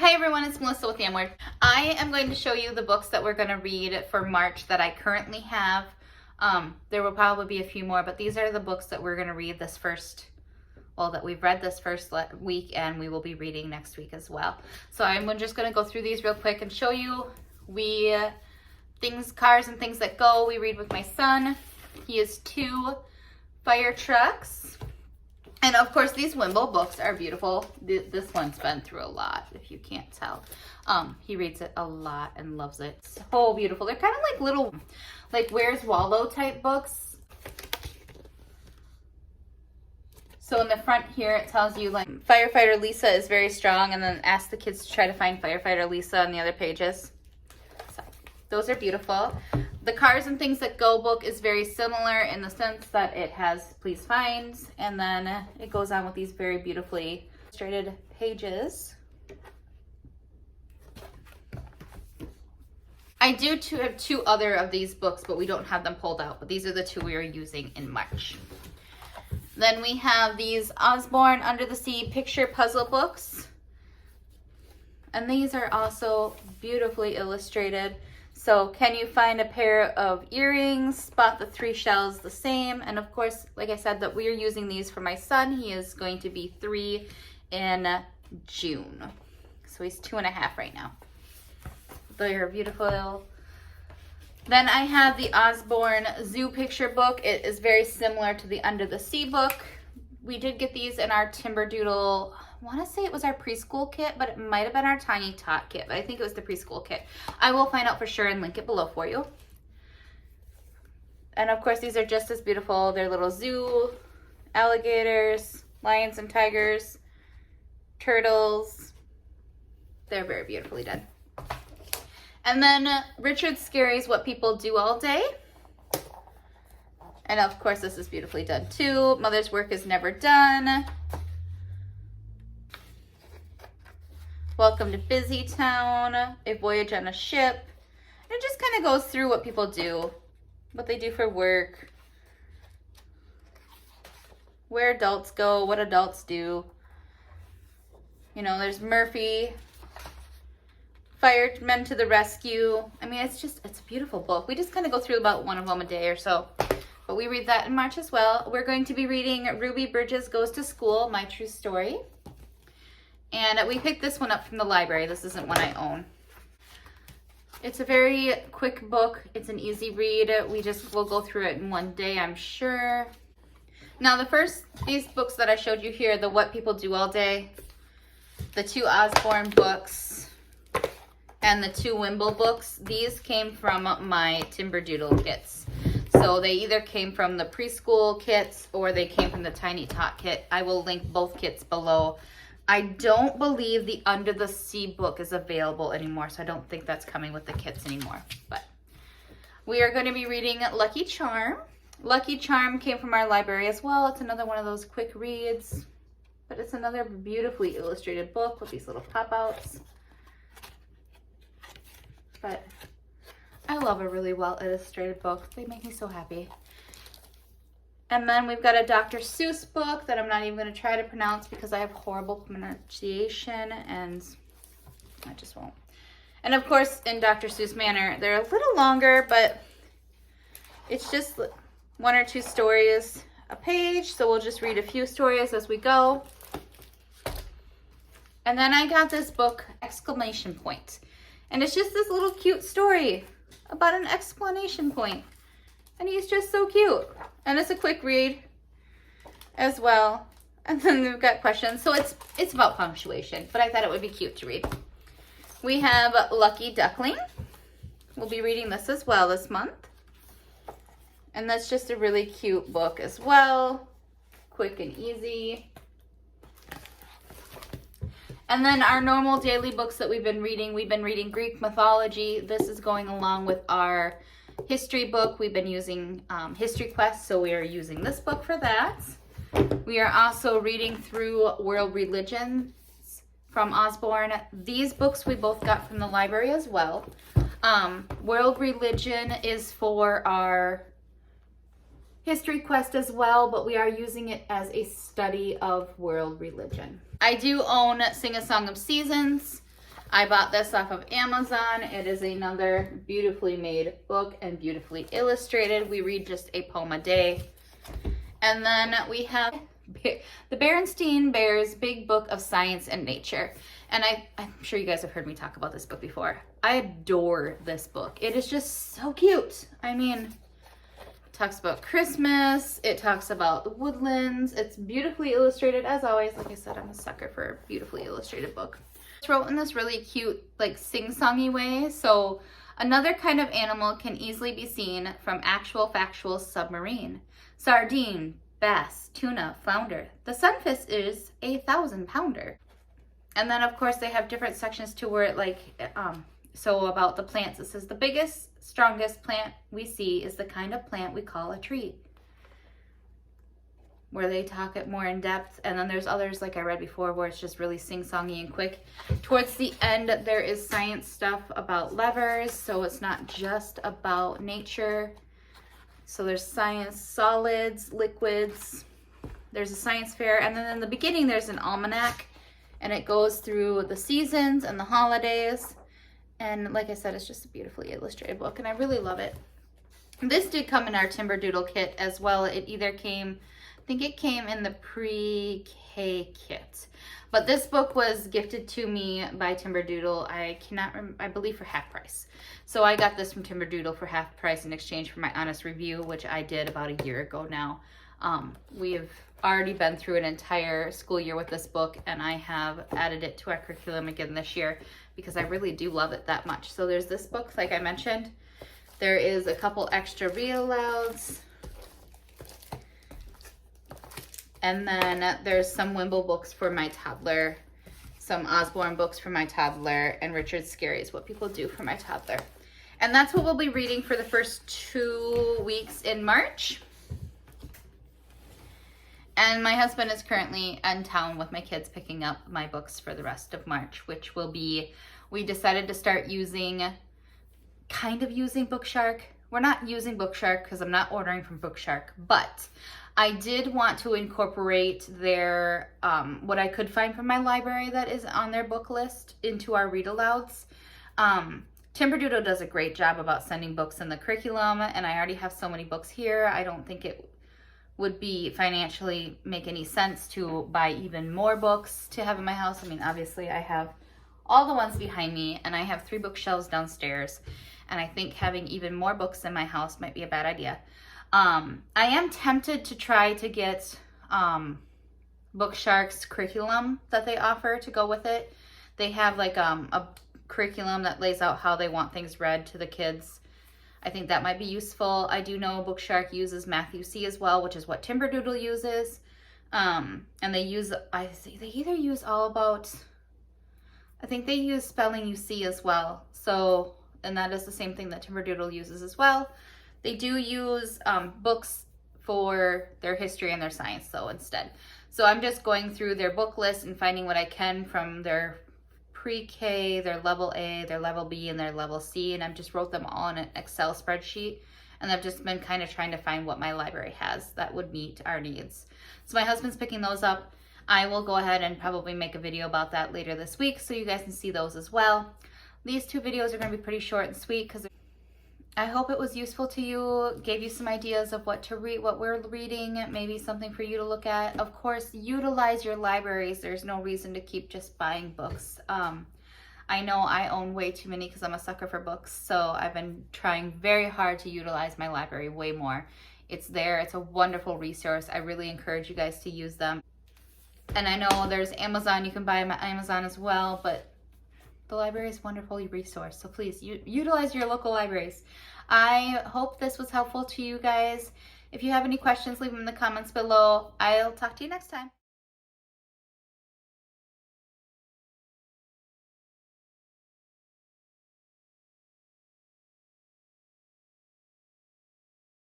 Hi everyone, it's Melissa with Yamword. I am going to show you the books that we're going to read for March that I currently have. There will probably be a few more, but these are the books that we're going to read this first, well, that we've read this first week, and we will be reading next week as well. So I'm just going to go through these real quick and show you. Cars and Things That Go, we read with my son. He has 2 fire trucks. And of course, these Wimble books are beautiful. This one's been through a lot, if you can't tell. He reads it a lot and loves it. So beautiful. They're kind of like little, like Where's Waldo type books. So in the front here, it tells you like Firefighter Lisa is very strong, and then asks the kids to try to find Firefighter Lisa on the other pages. So those are beautiful. The Cars and Things That Go book is very similar in the sense that it has please find, and then it goes on with these very beautifully illustrated pages. I do have 2 other of these books, but we don't have them pulled out, but these are the 2 we are using in March. Then we have these Osborne Under the Sea picture puzzle books, and these are also beautifully illustrated. So can you find a pair of earrings, spot the 3 shells the same? And of course, like I said, that we are using these for my son. He is going to be 3 in June. So he's 2.5 right now. They are beautiful. Then I have the Osborne Zoo picture book. It is very similar to the Under the Sea book. We did get these in our Timberdoodle, I want to say it was our preschool kit, but it might have been our Tiny Tot kit, but I think it was the preschool kit. I will find out for sure and link it below for you. And of course, these are just as beautiful. They're little zoo, alligators, lions and tigers, turtles. They're very beautifully done. And then Richard Scarry's What People Do All Day. And of course, this is beautifully done too. Mother's Work Is Never Done. Welcome to Busy Town, A Voyage on a Ship. It just kind of goes through what people do, what they do for work, where adults go, what adults do. You know, there's Murphy, Firemen to the Rescue. I mean, it's a beautiful book. We just kind of go through about one of them a day or so. But we read that in March as well. We're going to be reading Ruby Bridges Goes to School, My True Story. And we picked this one up from the library. This isn't one I own. It's a very quick book. It's an easy read. We'll go through it in one day, I'm sure. Now these books that I showed you here, the What People Do All Day, the 2 Osborne books, and the 2 Wimble books, these came from my Timberdoodle kits. So they either came from the preschool kits or they came from the Tiny Tot kit. I will link both kits below. I don't believe the Under the Sea book is available anymore, so I don't think that's coming with the kits anymore. But we are going to be reading Lucky Charm. Lucky Charm came from our library as well. It's another one of those quick reads, but it's another beautifully illustrated book with these little pop-outs. But I love a really well illustrated book. They make me so happy. And then we've got a Dr. Seuss book that I'm not even going to try to pronounce because I have horrible pronunciation and I just won't. And of course, in Dr. Seuss manner, they're a little longer, but it's just 1 or 2 stories a page. So we'll just read a few stories as we go. And then I got this book, Exclamation Point. And it's just this little cute story about an exclamation point. And he's just so cute. And it's a quick read as well. And then we've got questions. So it's about punctuation, but I thought it would be cute to read. We have Lucky Duckling. We'll be reading this as well this month. And that's just a really cute book as well. Quick and easy. And then our normal daily books that we've been reading Greek mythology. This is going along with our history book. We've been using History Quest, so we are using this book for that. We are also reading through World Religions from Osborne. These books we both got from the library as well. World Religion is for our History Quest as well, but we are using it as a study of world religion. I do own Sing a Song of Seasons. I bought this off of Amazon. It is another beautifully made book and beautifully illustrated. We read just a poem a day. And then we have the Berenstein Bears Big Book of Science and Nature. And I'm sure you guys have heard me talk about this book before. I adore this book. It is just so cute. I mean, it talks about Christmas. It talks about the woodlands. It's beautifully illustrated as always. Like I said, I'm a sucker for a beautifully illustrated book. It's wrote in this really cute, like sing-songy way. So another kind of animal can easily be seen from actual factual submarine. Sardine, bass, tuna, flounder. The sunfish is a 1,000-pounder. And then of course they have different sections to where it like, so about the plants, it says the biggest, strongest plant we see is the kind of plant we call a tree. Where they talk it more in depth. And then there's others like I read before where it's just really sing-songy and quick. Towards the end there is science stuff about levers, so it's not just about nature. So there's science, solids, liquids. There's a science fair, and then in the beginning there's an almanac, and it goes through the seasons and the holidays. And like I said, it's just a beautifully illustrated book, and I really love it. This did come in our Timberdoodle kit as well. It either came, I think it came in the pre-K kit. But this book was gifted to me by Timberdoodle. I cannot remember, I believe for half price. So I got this from Timberdoodle for half price in exchange for my honest review, which I did about a year ago now. We have already been through an entire school year with this book, and I have added it to our curriculum again this year because I really do love it that much. So there's this book, like I mentioned. There is a couple extra read-alouds. And then there's some Wimble books for my toddler, some Osborne books for my toddler, and Richard Scarry's What People Do for my toddler. And that's what we'll be reading for the first 2 weeks in March. And my husband is currently in town with my kids picking up my books for the rest of March, which will be, we decided to start using Bookshark. We're not using Bookshark because I'm not ordering from Bookshark, but I did want to incorporate their, what I could find from my library that is on their book list into our read-alouds. Timberdoodle does a great job about sending books in the curriculum, and I already have so many books here. I don't think it would be financially make any sense to buy even more books to have in my house. I mean, obviously I have all the ones behind me, and I have 3 bookshelves downstairs, and I think having even more books in my house might be a bad idea. I am tempted to try to get Bookshark's curriculum that they offer to go with it. They have like a curriculum that lays out how they want things read to the kids. I think that might be useful. I do know Bookshark uses Matthew C as well, which is what Timberdoodle uses. And they use, I think they either use All About, I think they use Spelling You See as well. So, and that is the same thing that Timberdoodle uses as well. They do use books for their history and their science though instead. So I'm just going through their book list and finding what I can from their pre-K, their level A, their level B, and their level C, and I've just wrote them all in an Excel spreadsheet, and I've just been kind of trying to find what my library has that would meet our needs. So my husband's picking those up. I will go ahead and probably make a video about that later this week so you guys can see those as well. These 2 videos are going to be pretty short and sweet because I hope it was useful to you, gave you some ideas of what to read, what we're reading, maybe something for you to look at. Of course, utilize your libraries. There's no reason to keep just buying books. I know I own way too many because I'm a sucker for books, so I've been trying very hard to utilize my library way more. It's there. It's a wonderful resource. I really encourage you guys to use them. And I know there's Amazon. You can buy them at Amazon as well, but the library is a wonderful resource, so please utilize your local libraries. I hope this was helpful to you guys. If you have any questions, leave them in the comments below. I'll talk to you next time.